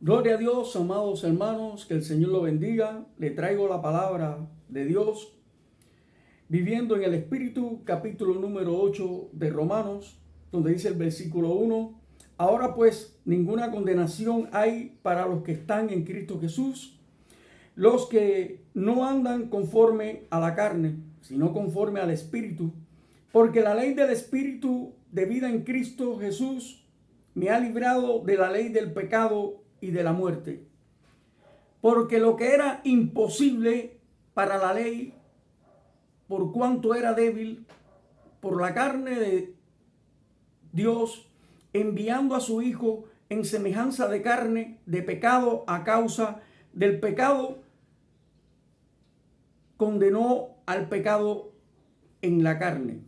Gloria a Dios, amados hermanos, que el Señor lo bendiga. Le traigo la palabra de Dios, viviendo en el Espíritu, capítulo número 8 de Romanos, donde dice el versículo 1: Ahora pues, ninguna condenación hay para los que están en Cristo Jesús, los que no andan conforme a la carne, sino conforme al Espíritu, porque la ley del Espíritu de vida en Cristo Jesús me ha librado de la ley del pecado y de la muerte. Porque lo que era imposible para la ley, por cuanto era débil, por la carne de Dios, enviando a su Hijo en semejanza de carne, de pecado a causa del pecado, condenó al pecado en la carne,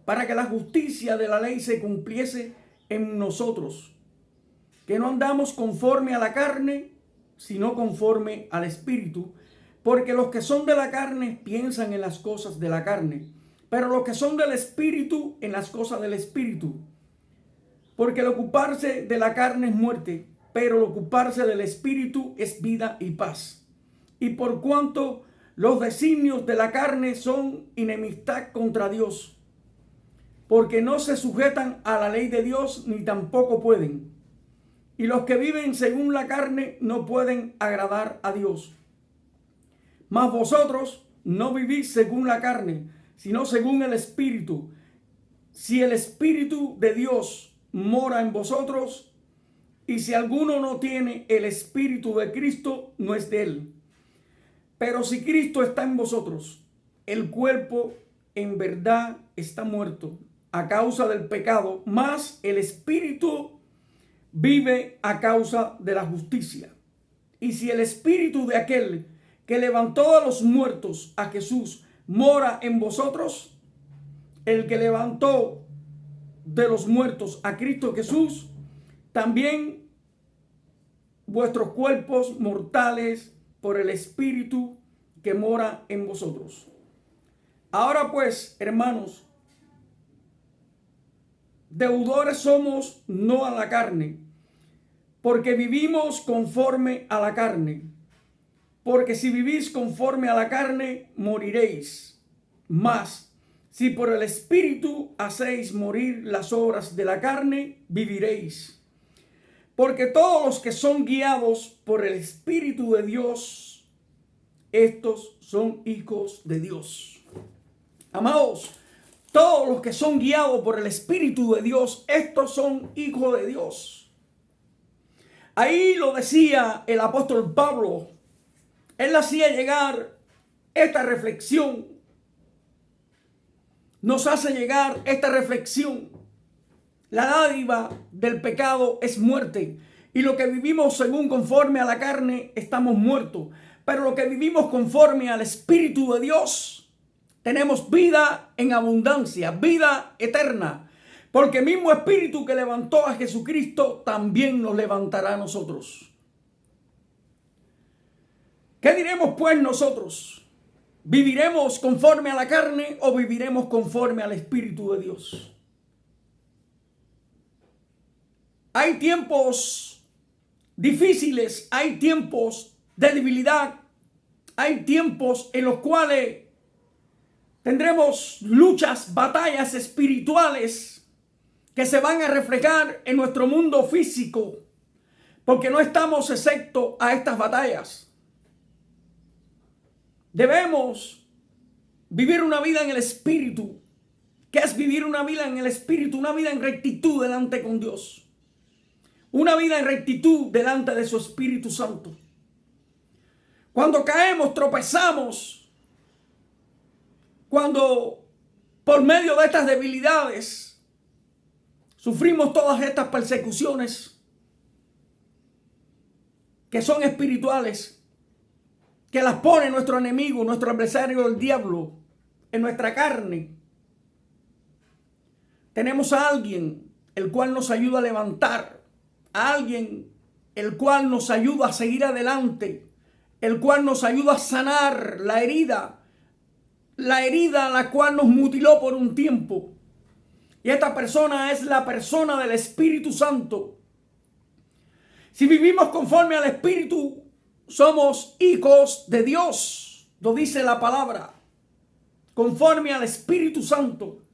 para que la justicia de la ley se cumpliese en nosotros, que no andamos conforme a la carne, sino conforme al Espíritu, porque los que son de la carne piensan en las cosas de la carne, pero los que son del Espíritu en las cosas del Espíritu. Porque el ocuparse de la carne es muerte, pero el ocuparse del Espíritu es vida y paz. Y por cuanto los designios de la carne son enemistad contra Dios, porque no se sujetan a la ley de Dios, ni tampoco pueden. Y los que viven según la carne no pueden agradar a Dios. Mas vosotros no vivís según la carne, sino según el Espíritu. Si el Espíritu de Dios mora en vosotros, y si alguno no tiene el Espíritu de Cristo, no es de él. Pero si Cristo está en vosotros, el cuerpo en verdad está muerto a causa del pecado, mas el Espíritu vive a causa de la justicia. Y si el Espíritu de aquel que levantó a los muertos a Jesús mora en vosotros, el que levantó de los muertos a Cristo Jesús, también vuestros cuerpos mortales por el Espíritu que mora en vosotros. Ahora pues, hermanos, deudores somos no a la carne, porque vivimos conforme a la carne. Porque si vivís conforme a la carne, moriréis. Mas, si por el Espíritu hacéis morir las obras de la carne, viviréis. Porque todos los que son guiados por el Espíritu de Dios, estos son hijos de Dios. Amados, todos los que son guiados por el Espíritu de Dios, estos son hijos de Dios. Ahí lo decía el apóstol Pablo. Él hacía llegar esta reflexión. Nos hace llegar esta reflexión. La dádiva del pecado es muerte. Y lo que vivimos según conforme a la carne, estamos muertos. Pero lo que vivimos conforme al Espíritu de Dios, tenemos vida en abundancia, vida eterna. Porque el mismo Espíritu que levantó a Jesucristo también nos levantará a nosotros. ¿Qué diremos pues nosotros? ¿Viviremos conforme a la carne o viviremos conforme al Espíritu de Dios? Hay tiempos difíciles, hay tiempos de debilidad, hay tiempos en los cuales tendremos luchas, batallas espirituales que se van a reflejar en nuestro mundo físico, porque no estamos exentos a estas batallas. Debemos vivir una vida en el Espíritu. ¿Qué es vivir una vida en el Espíritu? Una vida en rectitud delante con Dios. Una vida en rectitud delante de su Espíritu Santo. Cuando caemos, tropezamos. Cuando por medio de estas debilidades sufrimos todas estas persecuciones que son espirituales, que las pone nuestro enemigo, nuestro adversario, el diablo, en nuestra carne. Tenemos a alguien el cual nos ayuda a levantar, a alguien el cual nos ayuda a seguir adelante, el cual nos ayuda a sanar la herida a la cual nos mutiló por un tiempo. Y esta persona es la persona del Espíritu Santo. Si vivimos conforme al Espíritu, somos hijos de Dios. Lo dice la palabra. Conforme al Espíritu Santo.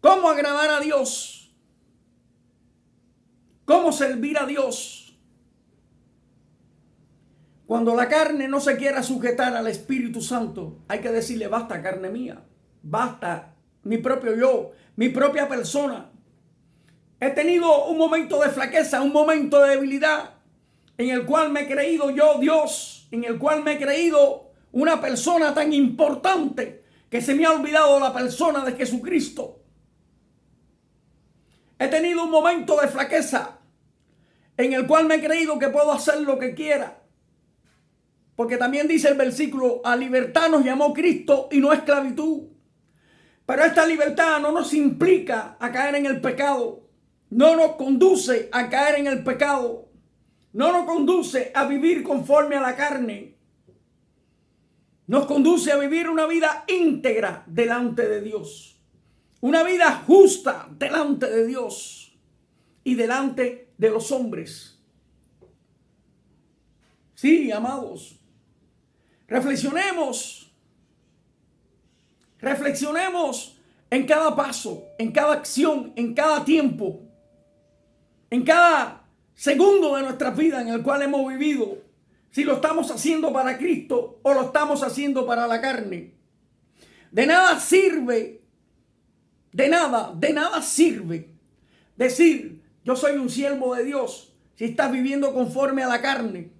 ¿Cómo agradar a Dios? ¿Cómo servir a Dios? Cuando la carne no se quiera sujetar al Espíritu Santo, hay que decirle: basta, carne mía. Basta, mi propio yo, mi propia persona. He tenido un momento de flaqueza, un momento de debilidad, en el cual me he creído yo Dios, en el cual me he creído una persona tan importante que se me ha olvidado la persona de Jesucristo. He tenido un momento de flaqueza en el cual me he creído que puedo hacer lo que quiera. Porque también dice el versículo: a libertad nos llamó Cristo y no a esclavitud. Pero esta libertad no nos implica a caer en el pecado. No nos conduce a caer en el pecado. No nos conduce a vivir conforme a la carne. Nos conduce a vivir una vida íntegra delante de Dios. Una vida justa delante de Dios y delante de los hombres. Sí, amados. Reflexionemos en cada paso, en cada acción, en cada tiempo, en cada segundo de nuestra vida en el cual hemos vivido. Si lo estamos haciendo para Cristo o lo estamos haciendo para la carne. De nada sirve decir: yo soy un siervo de Dios, si estás viviendo conforme a la carne.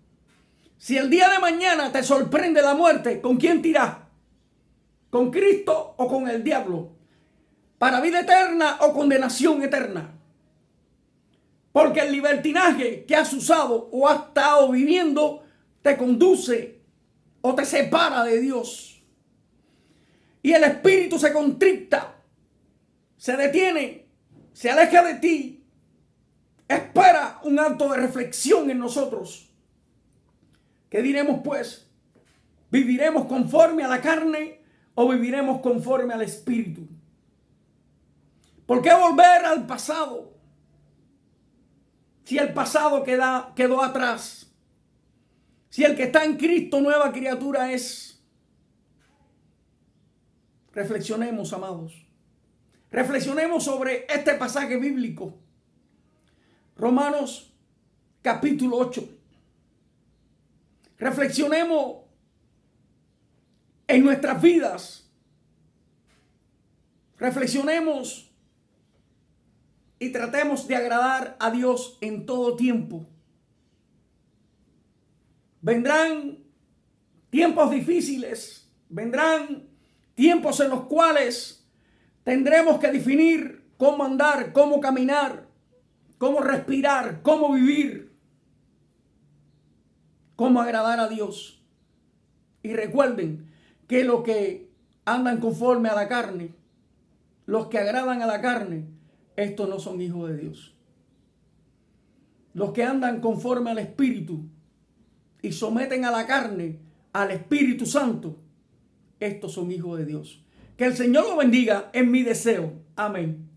Si el día de mañana te sorprende la muerte, ¿con quién te irás? ¿Con Cristo o con el diablo? ¿Para vida eterna o condenación eterna? Porque el libertinaje que has usado o has estado viviendo te conduce o te separa de Dios. Y el espíritu se contricta, se detiene, se aleja de ti. Espera un acto de reflexión en nosotros. ¿Qué diremos pues? ¿Viviremos conforme a la carne o viviremos conforme al Espíritu? ¿Por qué volver al pasado? Si el pasado quedó atrás. Si el que está en Cristo nueva criatura es. Reflexionemos, amados. Reflexionemos sobre este pasaje bíblico. Romanos capítulo 8. Reflexionemos en nuestras vidas. Reflexionemos y tratemos de agradar a Dios en todo tiempo. Vendrán tiempos difíciles, vendrán tiempos en los cuales tendremos que definir cómo andar, cómo caminar, cómo respirar, cómo vivir, cómo agradar a Dios. Y recuerden que los que andan conforme a la carne, los que agradan a la carne, estos no son hijos de Dios. Los que andan conforme al Espíritu y someten a la carne al Espíritu Santo, estos son hijos de Dios. Que el Señor lo bendiga, es mi deseo. Amén.